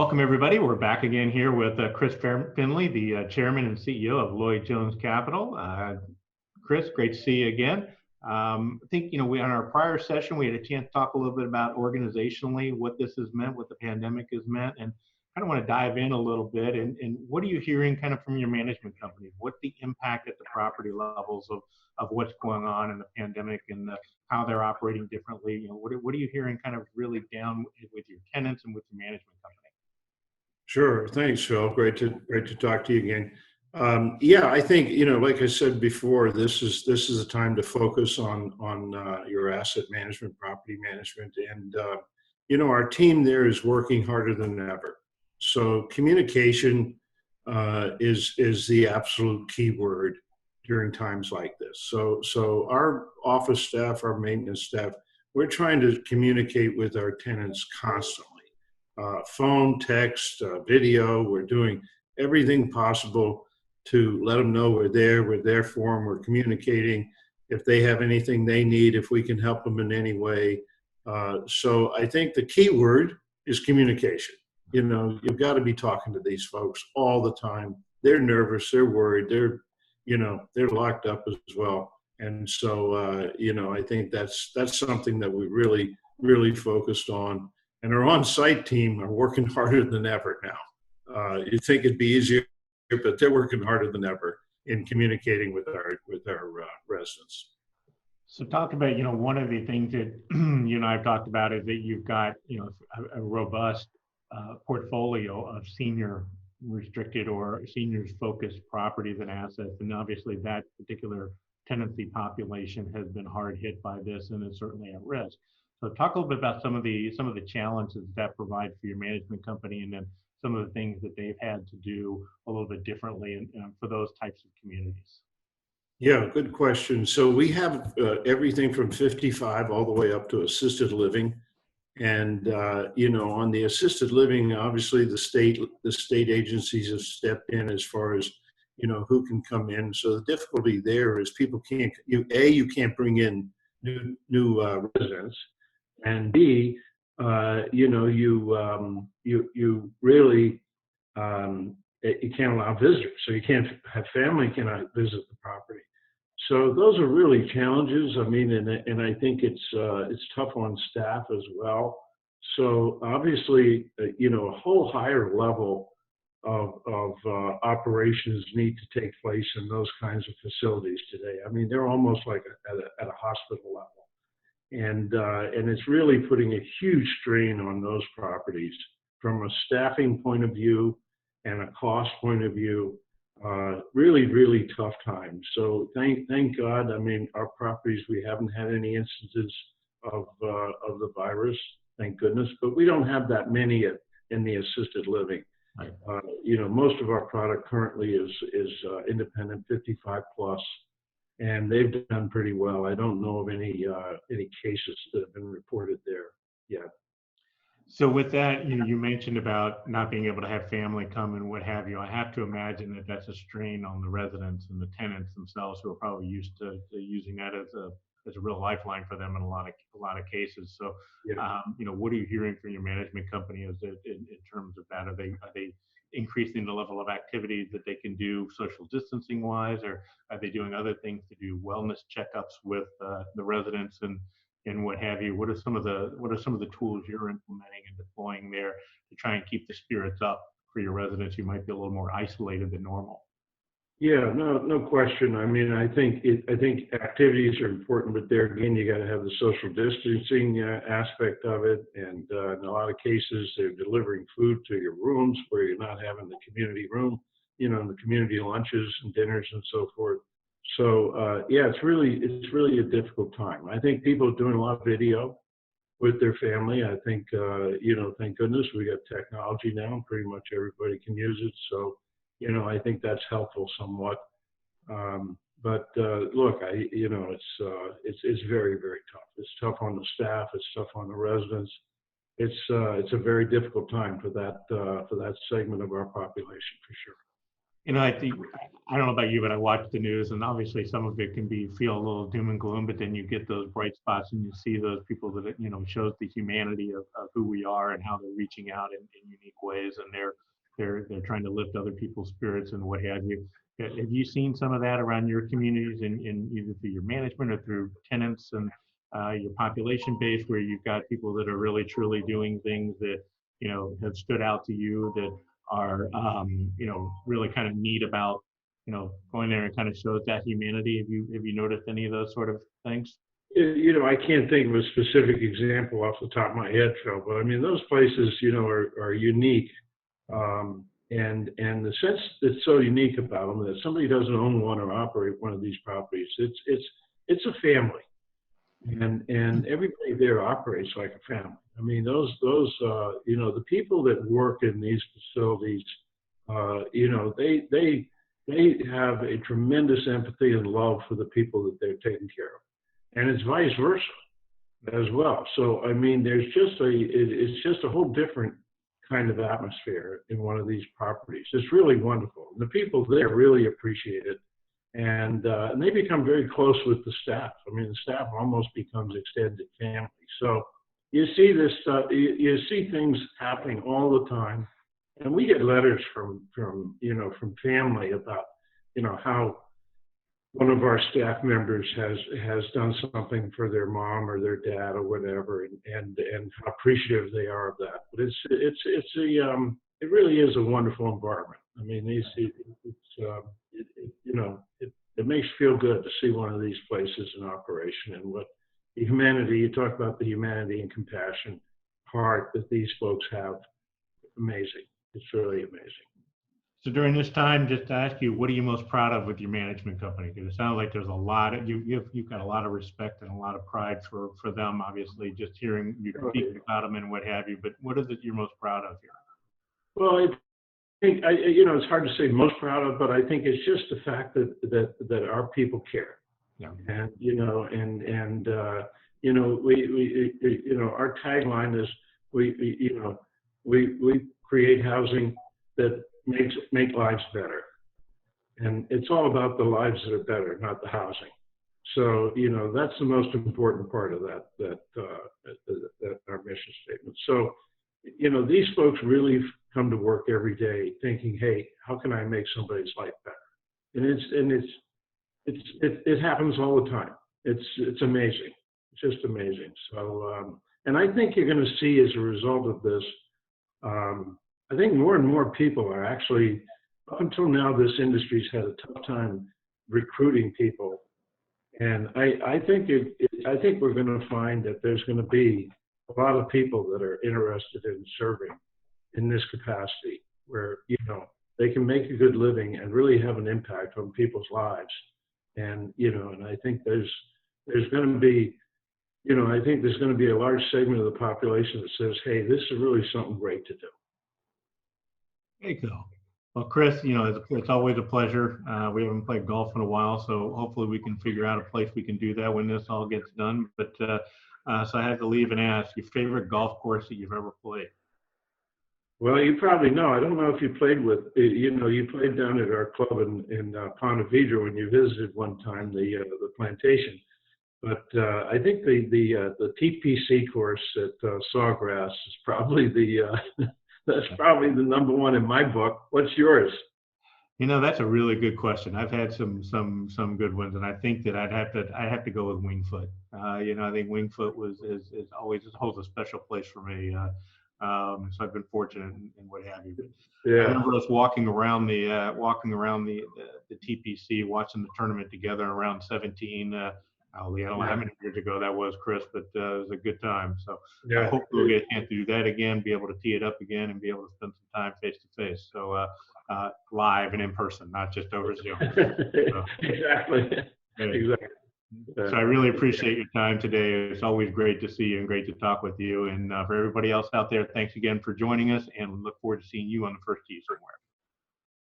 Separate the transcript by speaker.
Speaker 1: Welcome, everybody. We're back again here with Chris Finlay, the Chairman and CEO of Lloyd Jones Capital. Chris, great to see you again. I think, we on our prior session, we had a chance to talk a little bit about organizationally what this has meant, what the pandemic has meant, and kind of want to dive in a little bit. And what are you hearing kind of from your management companies? What's the impact at the property levels of what's going on in the pandemic and how they're operating differently? What are you hearing kind of really down with your tenants and with your management company?
Speaker 2: Sure. Thanks, Phil. Great to talk to you again. Yeah, I think, like I said before, this is a time to focus on your asset management, property management, and our team there is working harder than ever. So communication is the absolute key word during times like this. So our office staff, our maintenance staff, we're trying to communicate with our tenants constantly. Phone, text, video. We're doing everything possible to let them know we're there for them, we're communicating. If they have anything they need, if we can help them in any way. So I think the key word is communication. You've got to be talking to these folks all the time. They're nervous, they're worried, they're locked up as well. And so, I think that's something that we really focused on. And our on-site team are working harder than ever now. You'd think it'd be easier, but they're working harder than ever in communicating with our residents.
Speaker 1: So talk about, one of the things that you and I have talked about is that you've got, a robust portfolio of senior restricted or seniors focused properties and assets. And obviously that particular tenancy population has been hard hit by this and is certainly at risk. So talk a little bit about some of the challenges that provide for your management company, and then some of the things that they've had to do a little bit differently and for those types of communities.
Speaker 2: Yeah, good question. So we have everything from 55 all the way up to assisted living. And, on the assisted living, obviously the state agencies have stepped in as far as, who can come in. So the difficulty there is people you can't bring in new residents. And B, you really you can't allow visitors, so you can't have family cannot visit the property. So those are really challenges. I mean, and I think it's tough on staff as well. So obviously, a whole higher level of operations need to take place in those kinds of facilities today. I mean, they're almost like at a hospital level. And it's really putting a huge strain on those properties from a staffing point of view and a cost point of view. Really tough times. So thank God. I mean, our properties, we haven't had any instances of the virus, thank goodness. But we don't have that many in the assisted living.
Speaker 1: Right.
Speaker 2: Most of our product currently is independent 55 plus. And they've done pretty well. I don't know of any cases that have been reported there yet.
Speaker 1: So with that, you mentioned about not being able to have family come and what have you. I have to imagine that that's a strain on the residents and the tenants themselves, who are probably used to using that as a real lifeline for them in a lot of cases. So,
Speaker 2: Yeah.
Speaker 1: What are you hearing from your management company in terms of that? Are they increasing the level of activities that they can do social distancing wise, or are they doing other things to do wellness checkups with the residents and what have you? What are some of the tools you're implementing and deploying there to try and keep the spirits up for your residents who might be a little more isolated than normal?
Speaker 2: Yeah, no question. I mean, I think activities are important, but there again, you got to have the social distancing aspect of it. And in a lot of cases, they're delivering food to your rooms where you're not having the community room, the community lunches and dinners and so forth. So yeah, it's really a difficult time. I think people are doing a lot of video with their family. I think thank goodness we got technology now, and pretty much everybody can use it. So I think that's helpful somewhat. But look, it's very, very tough. It's tough on the staff. It's tough on the residents. It's a very difficult time for that segment of our population, for sure.
Speaker 1: I think, I don't know about you, but I watch the news, and obviously some of it can feel a little doom and gloom, but then you get those bright spots and you see those people that, shows the humanity of who we are and how they're reaching out in unique ways, and they're trying to lift other people's spirits and what have you. Have you seen some of that around your communities in either through your management or through tenants and your population base, where you've got people that are really truly doing things that, have stood out to you, that are, really kind of neat about, going there and kind of shows that humanity? Have you noticed any of those sort of things?
Speaker 2: I can't think of a specific example off the top of my head, Phil, but I mean, those places, are unique. And the sense that's so unique about them, that somebody doesn't own one or operate one of these properties, it's a family. And everybody there operates like a family. I mean, those the people that work in these facilities, they have a tremendous empathy and love for the people that they're taking care of, and it's vice versa as well. So I mean, it's just a whole different kind of atmosphere in one of these properties. It's really wonderful. The people there really appreciate it. And they become very close with the staff. I mean, the staff almost becomes extended family. So you see this, you see things happening all the time, and we get letters from family about, how one of our staff members has done something for their mom or their dad or whatever, and how appreciative they are of that. But it really is a wonderful environment. I mean, it makes you feel good to see one of these places in operation, and what the humanity, you talk about the humanity and compassion heart that these folks have. Amazing. It's really amazing.
Speaker 1: So during this time, just to ask you, what are you most proud of with your management company? Because it sounds like there's a lot of, you've got a lot of respect and a lot of pride for them, obviously, just hearing you speak about them and what have you. But what is it you're most proud of here?
Speaker 2: Well, I think, it's hard to say most proud of, but I think it's just the fact that our people care.
Speaker 1: Yeah.
Speaker 2: And, our tagline is we create housing that make lives better. And it's all about the lives that are better, not the housing. So, that's the most important part of that our mission statement. So, these folks really come to work every day thinking, hey, how can I make somebody's life better? And it happens all the time. It's amazing. It's just amazing. So, and I think you're going to see, as a result of this, I think more and more people are actually, up until now, this industry's had a tough time recruiting people. And I think we're going to find that there's going to be a lot of people that are interested in serving in this capacity, where, they can make a good living and really have an impact on people's lives. And, and I think there's going to be, I think there's going to be a large segment of the population that says, hey, this is really something great to do.
Speaker 1: Very cool. Well, Chris, it's always a pleasure. We haven't played golf in a while, so hopefully we can figure out a place we can do that when this all gets done. But so I have to leave and ask, your favorite golf course that you've ever played?
Speaker 2: Well, you probably know. I don't know if you played with, you played down at our club in Ponte Vedra when you visited one time, the plantation. But I think the TPC course at Sawgrass is probably that's probably the number one in my book. What's yours?
Speaker 1: That's a really good question. I've had some good ones, and I think that I'd have to go with Wingfoot. I think Wingfoot is always holds a special place for me. So I've been fortunate in what have you. But yeah. I remember us walking around the TPC, watching the tournament together around 17. I don't know how many years ago that was, Chris, but it was a good time. So yeah. I hope we'll get a chance to do that again, be able to tee it up again, and be able to spend some time face to face. So live and in person, not just over Zoom. So,
Speaker 2: exactly. Exactly.
Speaker 1: So I really appreciate your time today. It's always great to see you and great to talk with you. And for everybody else out there, thanks again for joining us, and we look forward to seeing you on the first tee somewhere.